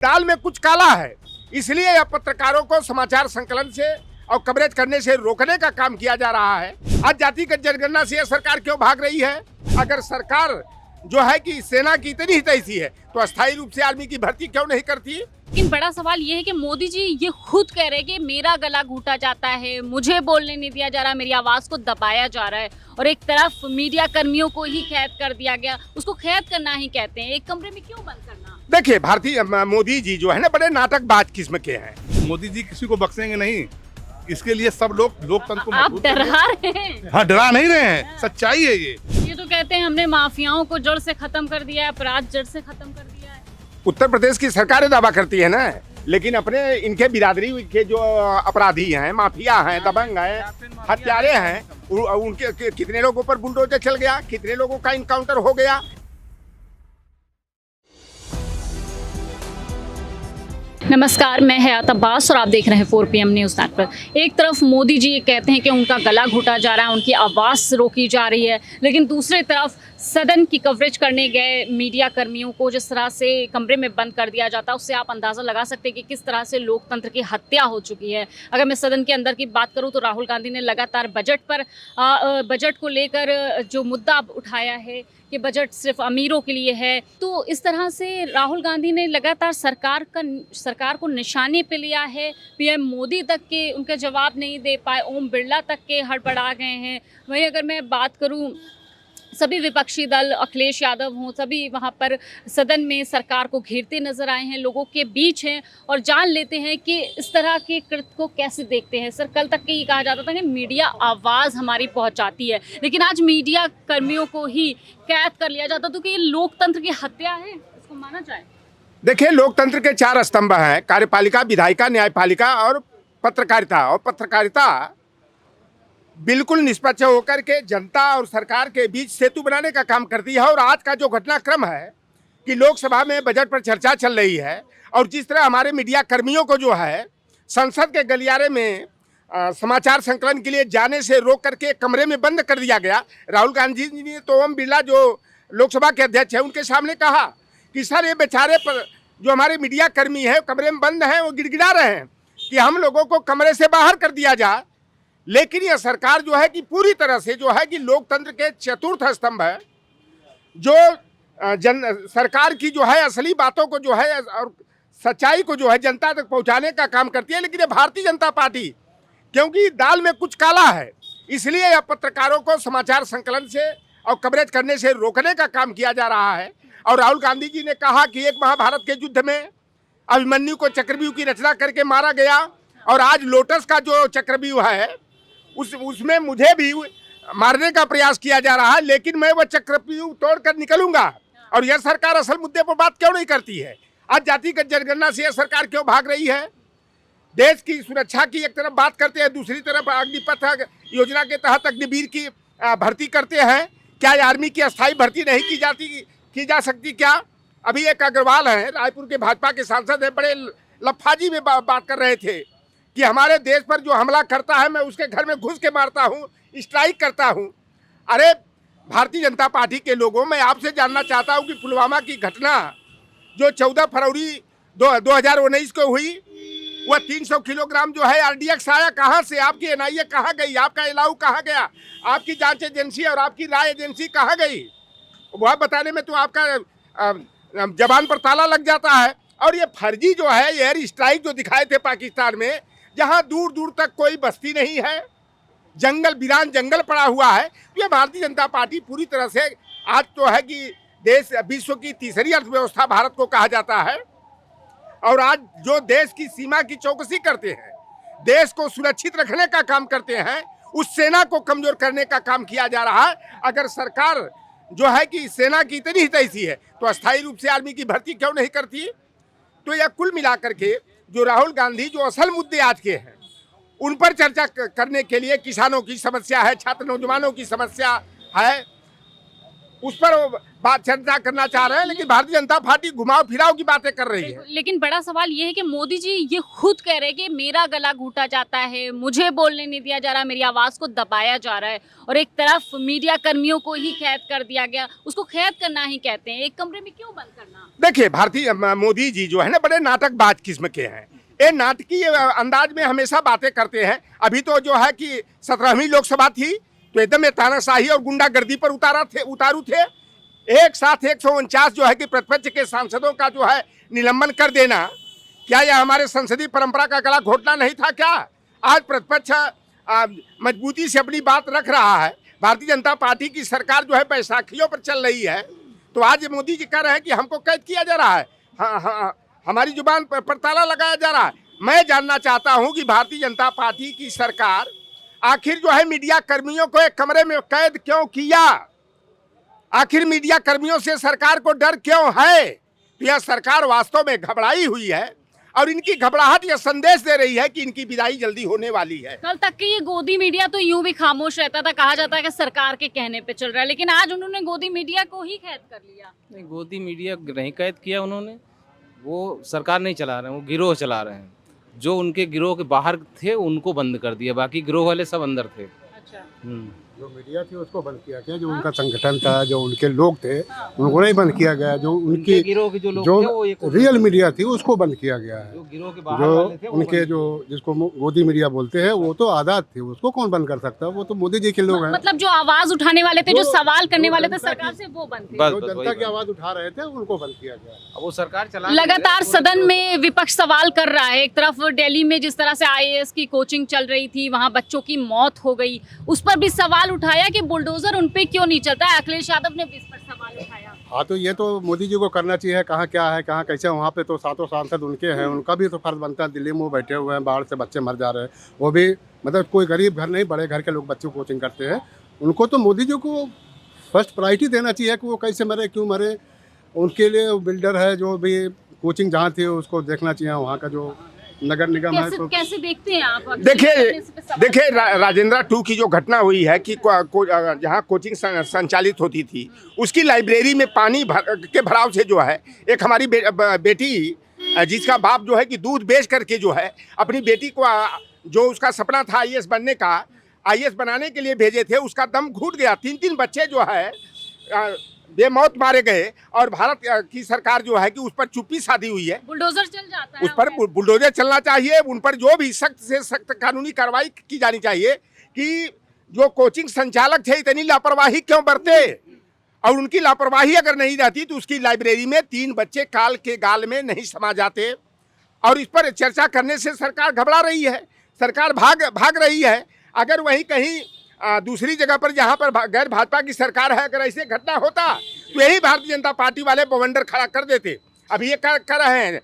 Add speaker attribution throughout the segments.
Speaker 1: दाल में कुछ काला है, इसलिए यह पत्रकारों को समाचार संकलन से और कवरेज करने से रोकने का काम किया जा रहा है। आज जातिगत जनगणना से यह सरकार क्यों भाग रही है? अगर सरकार जो है कि सेना की इतनी ही तैसी है तो अस्थायी रूप से आर्मी की भर्ती क्यों नहीं करती?
Speaker 2: लेकिन बड़ा सवाल ये है कि मोदी जी ये खुद कह रहे हैं कि मेरा गला घूटा जाता है, मुझे बोलने नहीं दिया जा रहा, मेरी आवाज को दबाया जा रहा है, और एक तरफ मीडिया कर्मियों को ही कैद कर दिया गया। उसको कैद करना ही कहते हैं, एक कमरे में क्यों बंद करना?
Speaker 1: देखिए, भारतीय मोदी जी जो है ना बड़े नाटकबाज किस्म के हैं।
Speaker 3: मोदी जी किसी को बख्शेंगे नहीं, इसके लिए सब लोग लोकतंत्र को
Speaker 2: आप
Speaker 3: मजबूत
Speaker 2: डरा रहे हैं।
Speaker 3: हाँ, डरा नहीं रहे हैं, सच्चाई है
Speaker 2: ये तो कहते हैं हमने माफियाओं को जड़ से खत्म कर दिया है, अपराध जड़ से खत्म कर दिया है।
Speaker 1: उत्तर प्रदेश की सरकारें दावा करती है ना, लेकिन अपने इनके बिरादरी के जो अपराधी हैं, माफिया हैं, दबंग हैं, हत्यारे हैं, उनके कितने लोगों पर बुलडोजर चल गया, कितने लोगों का इनकाउंटर हो गया।
Speaker 2: नमस्कार, मैं हयात अब्बास और आप देख रहे हैं 4 PM न्यूज़ नेटवर्क। एक तरफ मोदी जी ये कहते हैं कि उनका गला घुटा जा रहा है, उनकी आवाज़ रोकी जा रही है, लेकिन दूसरी तरफ सदन की कवरेज करने गए मीडिया कर्मियों को जिस तरह से कमरे में बंद कर दिया जाता है, उससे आप अंदाज़ा लगा सकते हैं कि किस तरह से लोकतंत्र की हत्या हो चुकी है। अगर मैं सदन के अंदर की बात करूं तो राहुल गांधी ने लगातार बजट को लेकर जो मुद्दा उठाया है कि बजट सिर्फ अमीरों के लिए है, तो इस तरह से राहुल गांधी ने लगातार सरकार को निशाने पे लिया है। PM मोदी तक के उनका जवाब नहीं दे पाए, ओम बिरला तक के हड़बड़ा गए हैं। वहीं अगर मैं बात करूं, सभी विपक्षी दल, अखिलेश यादव हों, सभी वहाँ पर सदन में सरकार को घेरते नजर आए हैं, लोगों के बीच हैं और जान लेते हैं कि इस तरह के कृत्य को कैसे देखते हैं। सर, कल तक के ये कहा जाता था कि मीडिया आवाज़ हमारी पहुँचाती है, लेकिन आज मीडिया कर्मियों को ही कैद कर लिया जाता, तो कि ये लोकतंत्र की हत्या है, इसको माना जाए?
Speaker 1: देखिए, लोकतंत्र के 4 स्तंभ हैं: कार्यपालिका, विधायिका, न्यायपालिका और पत्रकारिता। और पत्रकारिता बिल्कुल निष्पक्ष होकर के जनता और सरकार के बीच सेतु बनाने का काम करती है। और आज का जो घटनाक्रम है कि लोकसभा में बजट पर चर्चा चल रही है और जिस तरह हमारे मीडिया कर्मियों को जो है संसद के गलियारे में समाचार संकलन के लिए जाने से रोक करके कमरे में बंद कर दिया गया। राहुल गांधी जी ने तो ओम बिरला जो लोकसभा के अध्यक्ष हैं उनके सामने कहा कि सर, ये बेचारे पर जो हमारे मीडिया कर्मी हैं कमरे में बंद हैं, वो गिड़गिड़ा रहे हैं कि हम लोगों को कमरे से बाहर कर दिया जाए। लेकिन यह सरकार जो है कि पूरी तरह से जो है कि लोकतंत्र के चतुर्थ स्तंभ है, जो सरकार की जो है असली बातों को जो है और सच्चाई को जो है जनता तक पहुंचाने का काम करती है। लेकिन ये भारतीय जनता पार्टी, क्योंकि दाल में कुछ काला है, इसलिए यह पत्रकारों को समाचार संकलन से और कवरेज करने से रोकने का काम किया जा रहा है। और राहुल गांधी जी ने कहा कि एक महाभारत के युद्ध में अभिमन्यु को चक्रव्यूह की रचना करके मारा गया, और आज लोटस का जो चक्रव्यूह है उसमें मुझे भी मारने का प्रयास किया जा रहा है, लेकिन मैं वह चक्रव्यूह तोड़कर निकलूंगा। और यह सरकार असल मुद्दे पर बात क्यों नहीं करती है? आज जातिगत जनगणना से यह सरकार क्यों भाग रही है? देश की सुरक्षा की एक तरफ बात करते हैं, दूसरी तरफ अग्निपथ योजना के तहत अग्निवीर की भर्ती करते हैं। क्या आर्मी की अस्थायी भर्ती नहीं की जा सकती क्या? अभी एक अग्रवाल हैं, रायपुर के भाजपा के सांसद हैं, बड़े लफाजी में बात कर रहे थे कि हमारे देश पर जो हमला करता है मैं उसके घर में घुस के मारता हूं, स्ट्राइक करता हूं। अरे भारतीय जनता पार्टी के लोगों, मैं आपसे जानना चाहता हूं कि पुलवामा की घटना जो 14 फरवरी 2019 को हुई, वह 300 किलोग्राम जो है RDX आया कहां से? आपकी NIA कहां गई? आपका इलाऊ कहां गया? आपकी जांच एजेंसी और आपकी राय एजेंसी कहां गई? वह बताने में तो आपका जबान पर ताला लग जाता है। और ये फर्जी जो है एयर स्ट्राइक जो दिखाए थे पाकिस्तान में, जहां दूर दूर तक कोई बस्ती नहीं है, जंगल वीरान जंगल पड़ा हुआ है, तो ये भारतीय जनता पार्टी पूरी तरह से आज तो है कि देश विश्व की तीसरी अर्थव्यवस्था भारत को कहा जाता है। और आज जो देश की सीमा की चौकसी करते हैं, देश को सुरक्षित रखने का काम करते हैं, उस सेना को कमजोर करने का काम किया जा रहा है। अगर सरकार जो है कि सेना की इतनी ही तैसी है तो अस्थायी रूप से आर्मी की भर्ती क्यों नहीं करती? तो यह कुल मिलाकर के जो राहुल गांधी जो असल मुद्दे आज के हैं उन पर चर्चा करने के लिए, किसानों की समस्या है, छात्र नौजवानों की समस्या है, उस पर वो बात चर्चा करना चाह रहे हैं, लेकिन भारतीय जनता पार्टी घुमाव फिराव की बातें कर रही है।
Speaker 2: लेकिन बड़ा सवाल ये है कि मोदी जी ये खुद कह रहे हैं कि मेरा गला घूटा जाता है, मुझे बोलने नहीं दिया जा रहा, मेरी आवाज को दबाया जा रहा है, और एक तरफ मीडिया कर्मियों को ही कैद कर दिया गया। उसको कैद करना ही कहते हैं, एक कमरे में क्यों बंद करना?
Speaker 1: देखिए, भारतीय मोदी जी जो है ना, बड़े नाटकबाज किस्म के हैं। ये नाटकीय अंदाज में हमेशा बातें करते हैं। अभी तो जो है कि 17वीं लोकसभा थी, तो एकदम ये तानाशाही और गुंडागर्दी पर उतारू थे। एक साथ 149 जो है कि प्रतिपक्ष के सांसदों का जो है निलंबन कर देना, क्या यह हमारे संसदीय परंपरा का गला घोटना नहीं था क्या? आज प्रतिपक्ष मजबूती से अपनी बात रख रहा है। भारतीय जनता पार्टी की सरकार जो है बैसाखियों पर चल रही है, तो आज मोदी जी कह रहे हैं कि हमको कैद किया जा रहा है, हाँ, हमारी जुबान पर ताला लगाया जा रहा है। मैं जानना चाहता हूं कि भारतीय जनता पार्टी की सरकार आखिर जो है मीडिया कर्मियों को एक कमरे में कैद क्यों किया? आखिर मीडिया कर्मियों से सरकार को डर क्यों है? तो यह सरकार वास्तव में घबराई हुई है, और इनकी घबराहट यह संदेश दे रही है कि इनकी विदाई जल्दी होने वाली है।
Speaker 2: कल तक के ये गोदी मीडिया तो यूं भी खामोश रहता था, कहा जाता है कि सरकार के कहने पे चल रहा है, लेकिन आज उन्होंने गोदी मीडिया को ही कैद कर लिया।
Speaker 4: नहीं, गोदी मीडिया नहीं कैद किया उन्होंने, वो सरकार नहीं चला रहे हैं, वो गिरोह चला रहे हैं। जो उनके गिरोह के बाहर थे उनको बंद कर दिया, बाकी गिरोह वाले सब अंदर थे।
Speaker 2: अच्छा,
Speaker 5: जो मीडिया थी उसको बंद किया गया, जो उनका संगठन था, जो उनके लोग थे उनको नहीं बंद किया गया। जो उनकी
Speaker 4: गिरोह के जो लोग
Speaker 5: जो
Speaker 4: थे वो एक
Speaker 5: रियल मीडिया थी उसको बंद किया गया है।
Speaker 4: जो गिरोह के बाहर वाले थे
Speaker 5: जो
Speaker 4: वो
Speaker 5: उनके
Speaker 4: बंद
Speaker 5: जो जिसको गोदी मीडिया बोलते हैं वो तो आज़ाद थे, उसको कौन बंद कर सकता है? वो तो मोदी जी के लोग हैं।
Speaker 2: मतलब जो आवाज उठाने वाले थे, जो
Speaker 5: जो-
Speaker 2: सवाल करने
Speaker 5: जो
Speaker 2: वाले थे
Speaker 5: जनता
Speaker 2: सरकार
Speaker 5: की-
Speaker 2: से, वो बंद थे।
Speaker 4: बस,
Speaker 5: जो
Speaker 4: बस,
Speaker 5: जनता
Speaker 4: वही
Speaker 5: की
Speaker 4: बात।
Speaker 5: आवाज उठा रहे थे उनको बंद किया गया।
Speaker 4: अब वो सरकार चला
Speaker 2: लगातार सदन में विपक्ष सवाल कर रहा है। एक तरफ दिल्ली में जिस तरह से आईएएस की कोचिंग चल रही थी, वहां बच्चों की मौत हो गई, उस पर भी सवाल उठाया कि बुलडोजर उन पे क्यों नहीं चलता है। अखिलेश यादव ने भी इस पर सवाल उठाया।
Speaker 5: हाँ, तो ये तो मोदी जी को करना चाहिए, कहाँ क्या है कहाँ कैसे। वहाँ पे तो 7 सांसद उनके हैं, उनका भी तो फर्ज बनता है। दिल्ली में वो बैठे हुए हैं, बाढ़ से बच्चे मर जा रहे हैं, वो भी मतलब कोई गरीब घर नहीं, बड़े घर के लोग बच्चों को कोचिंग करते हैं। उनको तो मोदी जी को फर्स्ट प्रायोरिटी देना चाहिए कि वो कैसे मरे, क्यों मरे। उनके लिए बिल्डर है, जो भी कोचिंग जहाँ थी उसको देखना चाहिए। वहाँ का जो नगर निगम है तो
Speaker 2: कैसे देखते हैं आप?
Speaker 1: देखिए राजेंद्र 2 की जो घटना हुई है कि जहाँ कोचिंग संचालित होती थी, उसकी लाइब्रेरी में पानी के भराव से जो है एक हमारी बेटी, जिसका बाप जो है कि दूध बेच करके जो है अपनी बेटी को, जो उसका सपना था आईएएस बनने का, आईएएस बनाने के लिए भेजे थे, उसका दम घुट गया। 3 बच्चे जो है बेमौत मारे गए, और भारत की सरकार जो है कि उस पर चुप्पी साधी हुई है।
Speaker 2: बुलडोजर चल जाता है,
Speaker 1: उस पर बुलडोजर चलना चाहिए। उन पर जो भी सख्त से सख्त कानूनी कार्रवाई की जानी चाहिए कि जो कोचिंग संचालक थे इतनी लापरवाही क्यों बरते, और उनकी लापरवाही अगर नहीं रहती तो उसकी लाइब्रेरी में 3 बच्चे काल के गाल में नहीं समा जाते। और इस पर चर्चा करने से सरकार घबरा रही है, सरकार भाग रही है। अगर वहीं कहीं दूसरी जगह पर जहां पर गैर भाजपा की सरकार है, अगर ऐसे घटना होता तो यही भारतीय जनता पार्टी वाले बवंडर खड़ा कर देते। अभी ये कर रहे हैं,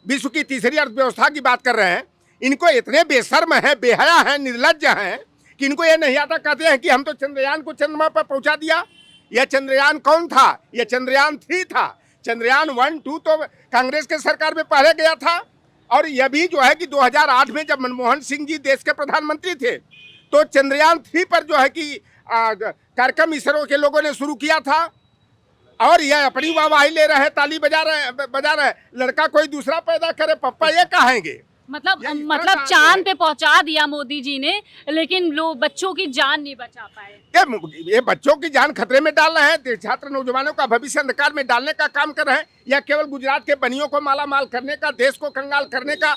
Speaker 1: विश्व की तीसरी अर्थव्यवस्था की बात कर रहे हैं। इनको इतने बेशर्म हैं, बेहया हैं, निर्लज्ज हैं कि इनको ये नहीं आता। कहते हैं कि हम तो चंद्रयान को चंद्रमा पर पहुंचा दिया। यह चंद्रयान कौन था? यह चंद्रयान 3 था। चंद्रयान 1, 2 तो कांग्रेस के सरकार में पहले गया था, और यह भी जो है कि 2008 में जब मनमोहन सिंह जी देश के प्रधानमंत्री थे, तो चंद्रयान 3 पर जो है कि कार्यक्रम इसरो के लोगों ने शुरू किया था। और यह अपनी वाहवाही ले रहे हैं, ताली बजा रहे हैं। लड़का कोई दूसरा पैदा करे, पप्पा ये कहेंगे।
Speaker 2: मतलब चांद पे पहुंचा दिया मोदी जी ने, लेकिन लोग बच्चों की जान नहीं बचा पाए।
Speaker 1: ये बच्चों की जान खतरे में डाल रहे हैं, छात्र नौजवानों का भविष्य अंधकार में डालने का काम कर रहे हैं, या केवल गुजरात के बनियों को माला माल करने का, देश को कंगाल करने का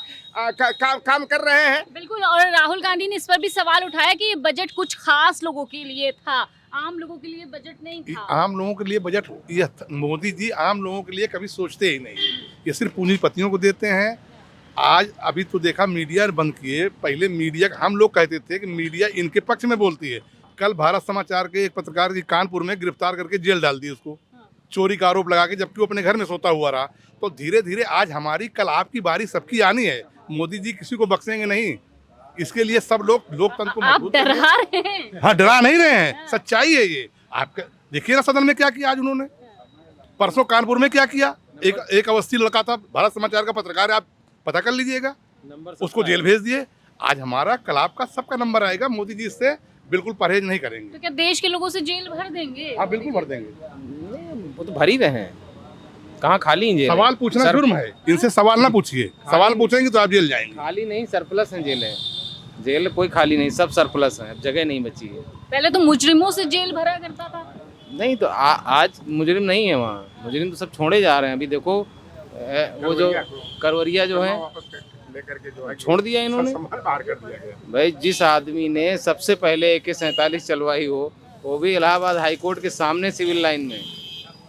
Speaker 1: काम कर रहे हैं।
Speaker 2: बिल्कुल। और राहुल गांधी ने इस पर भी सवाल उठाया कि ये बजट कुछ खास लोगों के लिए था, आम लोगों के लिए बजट नहीं था।
Speaker 3: आम लोगों के लिए बजट, ये मोदी जी आम लोगों के लिए कभी सोचते ही नहीं, ये सिर्फ पूंजीपतियों को देते हैं। आज अभी तो देखा मीडिया बंद किए। पहले मीडिया, हम लोग कहते थे कि मीडिया इनके पक्ष में बोलती है। कल भारत समाचार के एक पत्रकार की कानपुर में गिरफ्तार करके जेल डाल दी उसको, चोरी का आरोप लगा के, जबकि वो अपने घर में सोता हुआ रहा। तो धीरे धीरे आज हमारी, कल आपकी बारी, सबकी आनी है। मोदी जी किसी को बख्शेंगे नहीं। इसके लिए सब लोग लोकतंत्र को
Speaker 2: आप
Speaker 3: मजबूत
Speaker 2: डरा रहे हैं।
Speaker 3: हाँ, डरा नहीं रहे हैं, सच्चाई है ये। आपका देखिए ना सदन में क्या किया आज उन्होंने, परसों कानपुर में क्या किया। एक अवस्थी लड़का था, भारत समाचार का पत्रकार है, आप पता कर लीजिएगा, उसको जेल भेज दिए। आज हमारा, कल आपका, सबका नंबर आएगा। मोदी जी से बिल्कुल परहेज नहीं करेंगे।
Speaker 2: तो क्या देश के लोगों से जेल भर देंगे?
Speaker 3: आप बिल्कुल भर देंगे।
Speaker 4: वो तो भर ही रहे हैं, कहाँ खाली हैं जेल?
Speaker 3: सवाल पूछना
Speaker 4: सर-
Speaker 3: जुर्म है, इनसे सवाल ना पूछिए, सवाल पूछेंगे तो आप जेल जाएंगे।
Speaker 4: खाली नहीं, सरप्लस है जेल है। जेल कोई खाली नहीं, सब सरप्लस है, अब जगह नहीं बची है।
Speaker 2: पहले तो मुजरिमों से जेल भरा करता था।
Speaker 4: नहीं तो आज मुजरिम नहीं है वहाँ, मुजरिम तो सब छोड़े जा रहे हैं। अभी देखो वो जो करवरिया जो है
Speaker 1: लेकर के जो है
Speaker 4: छोड़ दिया इन्होंने।
Speaker 1: संभाल बाहर कर दिया गया।
Speaker 4: भाई जिस आदमी ने सबसे पहले AK-47 चलवाई हो, वो भी इलाहाबाद हाई कोर्ट के सामने सिविल लाइन में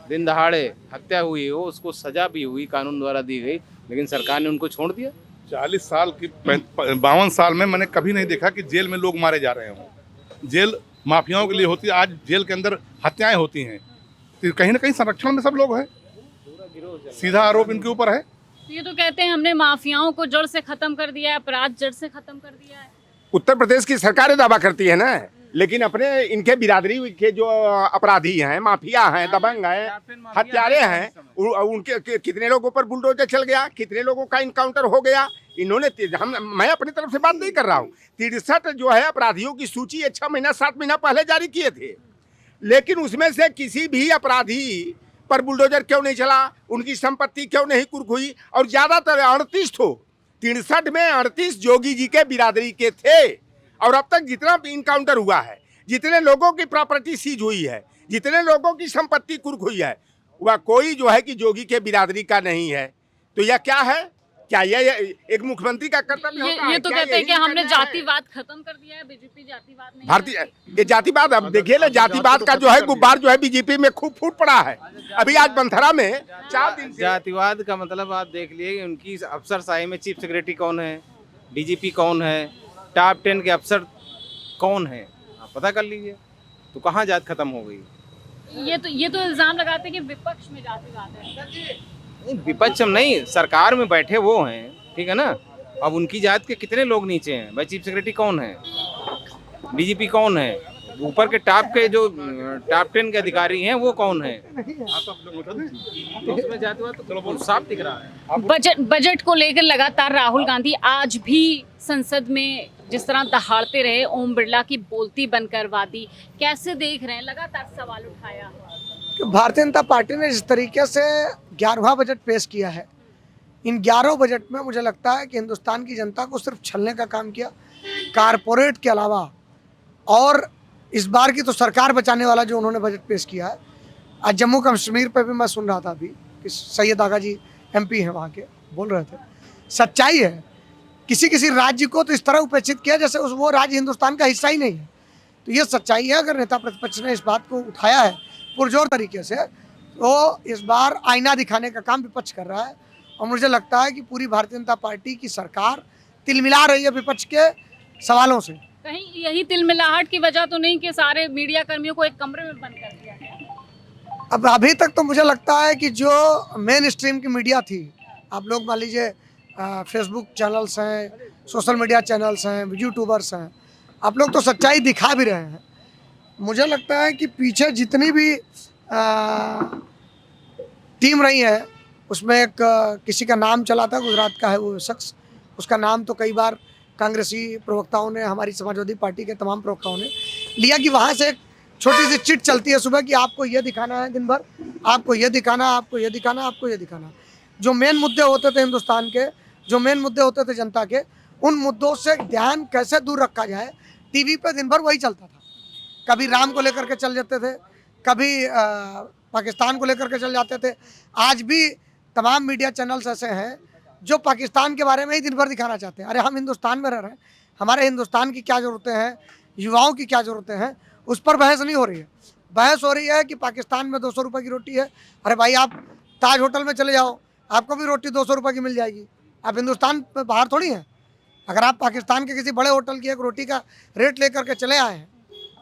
Speaker 4: दिन दहाड़े हत्या हुई हो, उसको सजा भी हुई, कानून द्वारा दी गई, लेकिन सरकार ने उनको छोड़ दिया।
Speaker 3: 40 साल की 52 साल में मैंने कभी नहीं देखा कि जेल में लोग मारे जा रहे हों। जेल माफियाओं के लिए होती है, आज जेल के अंदर हत्याएं होती हैं, तो कहीं ना कहीं संरक्षण में सब लोग हैं। सीधा आरोप इनके ऊपर है।
Speaker 2: ये तो कहते हैं हमने माफियाओं को जड़ से खत्म कर दिया है, अपराध जड़ से खत्म कर दिया है।
Speaker 1: उत्तर प्रदेश की सरकारें दावा करती है ना, लेकिन अपने इनके बिरादरी के जो अपराधी हैं, माफिया हैं, दबंग हैं, हत्यारे हैं, उनके कितने लोगों पर बुलडोजर चल गया, कितने लोगों का इनकाउंटर हो गया। इन्होंने मैं अपनी तरफ से बात नहीं कर रहा हूँ, 63 जो है अपराधियों की सूची 6 महीना 7 महीना पहले जारी किए थे, लेकिन उसमें से किसी भी अपराधी पर बुलडोजर क्यों नहीं चला, उनकी संपत्ति क्यों नहीं कुर्क हुई। और ज्यादातर 38 थो 63 में 38 जोगी जी के बिरादरी के थे। और अब तक जितना इनकाउंटर हुआ है, जितने लोगों की प्रॉपर्टी सीज हुई है, जितने लोगों की संपत्ति कुर्क हुई है, वह कोई जो है कि जोगी के बिरादरी का नहीं है। तो यह क्या है? क्या यह एक मुख्यमंत्री का कर्तव्य होता है?
Speaker 2: ये तो
Speaker 1: क्या
Speaker 2: कहते हैं
Speaker 1: यही
Speaker 2: कि हमने
Speaker 1: करना है?
Speaker 2: जातिवाद खत्म कर दिया है, बीजेपी जातिवाद नहीं
Speaker 1: भारतीय
Speaker 2: करती।
Speaker 1: ये जातिवाद, अब देखिए ना, जातिवाद का जो है गुब्बार जो है बीजेपी में खूब फूट पड़ा है। अभी आज बंथरा में 4 दिन से
Speaker 4: जातिवाद का मतलब आप देख लिए, उनकी अफसरशाही में चीफ सेक्रेटरी कौन है, DGP कौन है, टॉप 10 के अफसर कौन है, आप पता कर लीजिए। तो कहाँ जात खत्म हो गई?
Speaker 2: ये तो इल्जाम लगाते हैं कि विपक्ष में जातिवाद है।
Speaker 4: नहीं, विपक्ष हम नहीं, सरकार में बैठे वो हैं, ठीक है ना। अब उनकी जात के कितने लोग नीचे हैं? भाई चीफ सेक्रेटरी कौन है, DGP कौन है, ऊपर के टॉप के जो टॉप 10 के अधिकारी हैं वो कौन है? तो उसमें जातिवाद तो साफ दिख रहा है।
Speaker 2: बजट को लेकर लगातार राहुल गांधी आज भी संसद में जिस तरह दहाड़ते रहे, ओम बिरला की बोलती बनकर वादी, कैसे देख रहे हैं? लगातार सवाल उठाया।
Speaker 6: कि भारतीय जनता पार्टी ने जिस तरीके से 11वां बजट पेश किया है, इन 11 बजट में मुझे लगता है कि हिंदुस्तान की जनता को सिर्फ छलने का काम किया, कारपोरेट के अलावा। और इस बार की तो सरकार बचाने वाला जो उन्होंने बजट पेश किया है, आज जम्मू कश्मीर पे भी मैं सुन रहा था अभी कि सैयद आगा जी MP हैं वहाँ के, बोल रहे थे, सच्चाई है। किसी किसी राज्य को तो इस तरह उपेक्षित किया जैसे वो राज्य हिंदुस्तान का हिस्सा ही नहीं है। तो ये सच्चाई है। अगर नेता प्रतिपक्ष ने इस बात को उठाया है पुरजोर तरीके से, तो इस बार आईना दिखाने का काम विपक्ष कर रहा है। और मुझे लगता है कि पूरी भारतीय जनता पार्टी की सरकार तिलमिला रही है विपक्ष के सवालों से।
Speaker 2: कहीं यही तिलमिलाहट की वजह तो नहीं कि सारे मीडिया कर्मियों को एक कमरे में बंद कर दिया गया?
Speaker 6: अब अभी तक तो मुझे लगता है कि जो मेन स्ट्रीम की मीडिया थी, आप लोग मान लीजिए फेसबुक चैनल्स हैं, सोशल मीडिया चैनल्स हैं, यूट्यूबर्स हैं, आप लोग तो सच्चाई दिखा भी रहे हैं। मुझे लगता है कि पीछे जितनी भी टीम रही है उसमें एक किसी का नाम चला था, गुजरात का है वो शख्स, उसका नाम तो कई बार कांग्रेसी प्रवक्ताओं ने, हमारी समाजवादी पार्टी के तमाम प्रवक्ताओं ने लिया कि वहाँ से एक छोटी सी चिट चलती है सुबह कि आपको ये दिखाना है दिन भर, आपको ये दिखाना, आपको ये दिखाना, आपको ये दिखाना। जो मेन मुद्दे होते थे हिंदुस्तान के, जो मेन मुद्दे होते थे जनता के, उन मुद्दों से ध्यान कैसे दूर रखा जाए, टीवी पे दिन भर वही चलता था। कभी राम को लेकर के चल जाते थे, कभी पाकिस्तान को लेकर के चल जाते थे। आज भी तमाम मीडिया चैनल्स ऐसे हैं जो पाकिस्तान के बारे में ही दिन भर दिखाना चाहते हैं। अरे हम हिंदुस्तान में रह रहे हैं, हमारे हिंदुस्तान की क्या ज़रूरतें हैं, युवाओं की क्या ज़रूरतें हैं, उस पर बहस नहीं हो रही है। बहस हो रही है कि पाकिस्तान में 200 रुपये की रोटी है। अरे भाई, आप ताज होटल में चले जाओ, आपको भी रोटी 200 रुपये की मिल जाएगी। आप हिंदुस्तान में बाहर थोड़ी हैं। अगर आप पाकिस्तान के किसी बड़े होटल की एक रोटी का रेट लेकर के चले आए हैं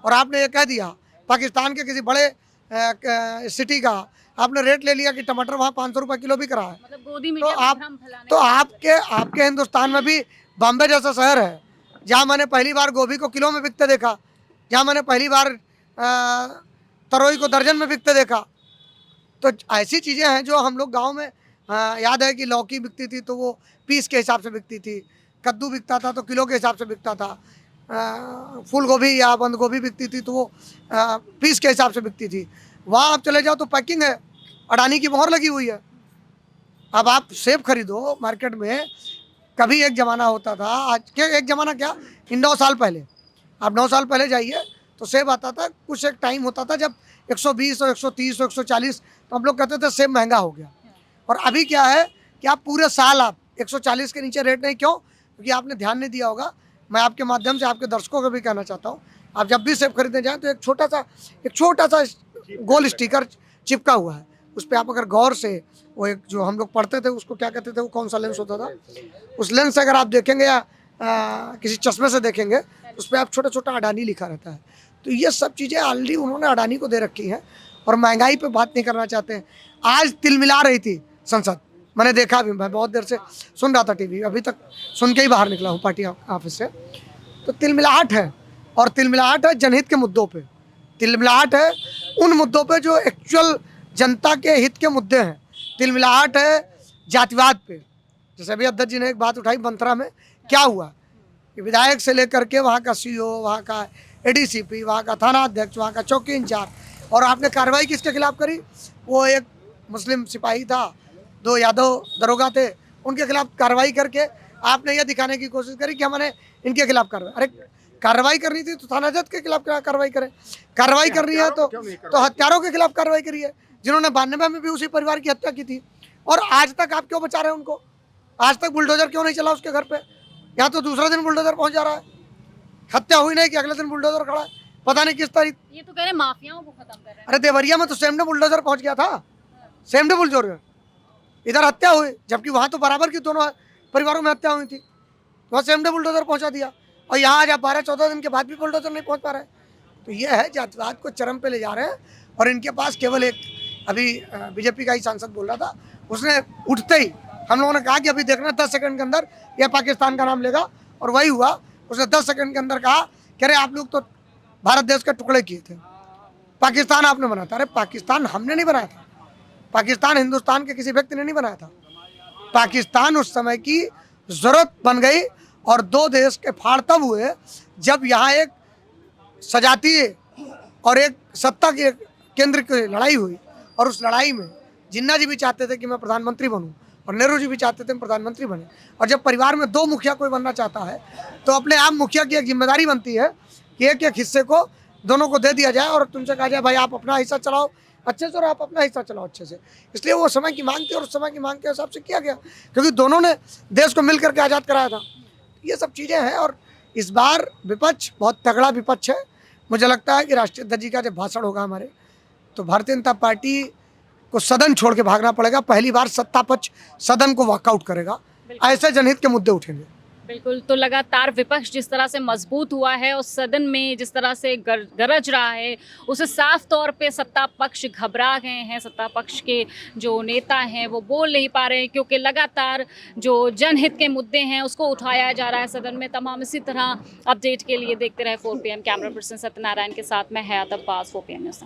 Speaker 6: और आपने ये कह दिया, पाकिस्तान के किसी बड़े सिटी का आपने रेट ले लिया कि टमाटर वहाँ 500 रुपये किलो बिक रहा है,
Speaker 2: मतलब गोदी में
Speaker 6: तो आपके हिंदुस्तान में भी बॉम्बे जैसा शहर है जहाँ मैंने पहली बार गोभी को किलो में बिकते देखा, जहाँ मैंने पहली बार तरोई को दर्जन में बिकते देखा। तो ऐसी चीज़ें हैं जो हम लोग गांव में याद है कि लौकी बिकती थी तो वो पीस के हिसाब से बिकती थी, कद्दू बिकता था तो किलो के हिसाब से बिकता था, फूल गोभी या बंद गोभी बिकती थी तो वो पीस के हिसाब से बिकती थी। वहाँ आप चले जाओ तो पैकिंग है, अडानी की मोहर लगी हुई है। अब आप सेब खरीदो मार्केट में, कभी एक ज़माना होता था, आज के एक ज़माना क्या, इन 9 साल पहले, आप 9 साल पहले जाइए तो सेब आता था, कुछ एक टाइम होता था जब 120 और 130 और 140, तो हम लोग कहते थे सेब महंगा हो गया। और अभी क्या है कि आप पूरे साल आप 140 के नीचे रेट नहीं, क्यों? क्योंकि आपने ध्यान नहीं दिया होगा। मैं आपके माध्यम से आपके दर्शकों को भी कहना चाहता हूँ, आप जब भी सेब खरीदने जाएँ तो एक छोटा सा गोल स्टिकर चिपका हुआ है, उस पर आप अगर गौर से, वो एक जो हम लोग पढ़ते थे उसको क्या कहते थे, वो कौन सा लेंस होता था, उस लेंस से अगर आप देखेंगे या किसी चश्मे से देखेंगे, उस पर आप छोटा छोटा अडानी लिखा रहता है। तो ये सब चीज़ें ऑलरेडी उन्होंने अडानी को दे रखी हैं और महंगाई पे बात नहीं करना चाहते हैं। आज तिलमिला रही थी संसद, मैंने देखा भी, मैं बहुत देर से सुन रहा था टीवी, अभी तक सुन के ही बाहर निकला हूँ पार्टी ऑफिस से। तो तिलमिलाहट है, और तिलमिलाहट है जनहित के मुद्दों पे, तिलमिलाहट है उन मुद्दों पे जो एक्चुअल जनता के हित के मुद्दे हैं, तिलमिलाहट है जातिवाद पे। जैसे अभी अध्यक्ष जी ने एक बात उठाई, मंत्रा में क्या हुआ कि विधायक से लेकर के वहाँ का सीओ, वहाँ का एडीसीपी, वहाँ का थाना अध्यक्ष, वहाँ का चौकी इंचार्ज, और आपने कार्रवाई किसके खिलाफ करी? वो एक मुस्लिम सिपाही था, 2 यादव दरोगा थे, उनके खिलाफ कार्रवाई करके आपने यह दिखाने की कोशिश करी कि हमने इनके खिलाफ कार्रवाई। अरे कार्रवाई करनी थी तो थाना जज के खिलाफ कार्रवाई करें, कार्रवाई करनी है तो हत्यारों के खिलाफ कार्रवाई करिए, जिन्होंने 92 में भी उसी परिवार की हत्या की थी। और आज तक आप क्यों बचा रहे हैं उनको? आज तक बुलडोजर क्यों नहीं चला उसके घर पे? या तो दूसरा दिन बुलडोजर पहुंच जा रहा है, हत्या हुई नहीं कि अगले दिन बुलडोजर खड़ा है, पता नहीं किस तारीख।
Speaker 2: ये तो कह रहे माफियाओं को खत्म कर रहे हैं।
Speaker 6: अरे देवरिया में तो सेम डे बुलडोजर पहुंच गया था, सेम डे बुलडोजर, इधर हत्या हुई, जबकि वहां तो बराबर की दोनों परिवारों में हत्या हुई थी, वहाँ सेम डे बुलडोजर पहुंचा दिया। और यहाँ आज आप 12-14 दिन के बाद भी बुलडोजर नहीं पहुंच पा रहे। तो ये है, जातिवाद को चरम पे ले जा रहे हैं। और इनके पास केवल एक, अभी बीजेपी का ही सांसद बोल रहा था, उसने उठते ही हम लोगों ने कहा कि अभी देखना 10 सेकंड के अंदर यह पाकिस्तान का नाम लेगा, और वही हुआ। उसने 10 सेकंड के अंदर कहा कि अरे आप लोग तो भारत देश के टुकड़े किए थे, पाकिस्तान आपने बनाया था। अरे पाकिस्तान हमने नहीं बनाया था, पाकिस्तान हिंदुस्तान के किसी व्यक्ति ने नहीं बनाया था। पाकिस्तान उस समय की जरूरत बन गई, और 2 देश के फाड़ तब हुए जब यहाँ एक सजातीय और एक सत्ता के केंद्र की लड़ाई हुई। और उस लड़ाई में जिन्ना जी भी चाहते थे कि मैं प्रधानमंत्री बनूं, और नेहरू जी भी चाहते थे प्रधानमंत्री बने। और जब परिवार में 2 मुखिया कोई बनना चाहता है तो अपने आप मुखिया की एक जिम्मेदारी बनती है कि एक एक हिस्से को दोनों को दे दिया जाए, और तुमसे कहा जाए भाई आप अपना हिस्सा चलाओ अच्छे से और आप अपना हिस्सा चलाओ अच्छे से। इसलिए वो समय की मांग थी, और उस समय की मांग के हिसाब से किया गया, क्योंकि दोनों ने देश को मिल करके आज़ाद कराया था। ये सब चीज़ें हैं। और इस बार विपक्ष बहुत तगड़ा विपक्ष है। मुझे लगता है कि राष्ट्रीय अध्यक्ष जी का जब भाषण होगा हमारे, तो भारतीय जनता पार्टी को सदन छोड़ के भागना पड़ेगा। पहली बार सत्ता पक्ष सदन को वॉकआउट करेगा, ऐसे जनहित के मुद्दे उठेंगे।
Speaker 2: बिल्कुल, तो लगातार विपक्ष जिस तरह से मजबूत हुआ है और सदन में जिस तरह से गरज रहा है, उसे साफ तौर पे सत्ता पक्ष घबरा गए हैं। सत्ता पक्ष के जो नेता हैं वो बोल नहीं पा रहे हैं, क्योंकि लगातार जो जनहित के मुद्दे हैं उसको उठाया जा रहा है सदन में। तमाम इसी तरह अपडेट के लिए देखते रहे 4 PM। कैमरा पर्सन सत्यनारायण के साथ मैं हयात अब्बास, 4 PM न्यूज़।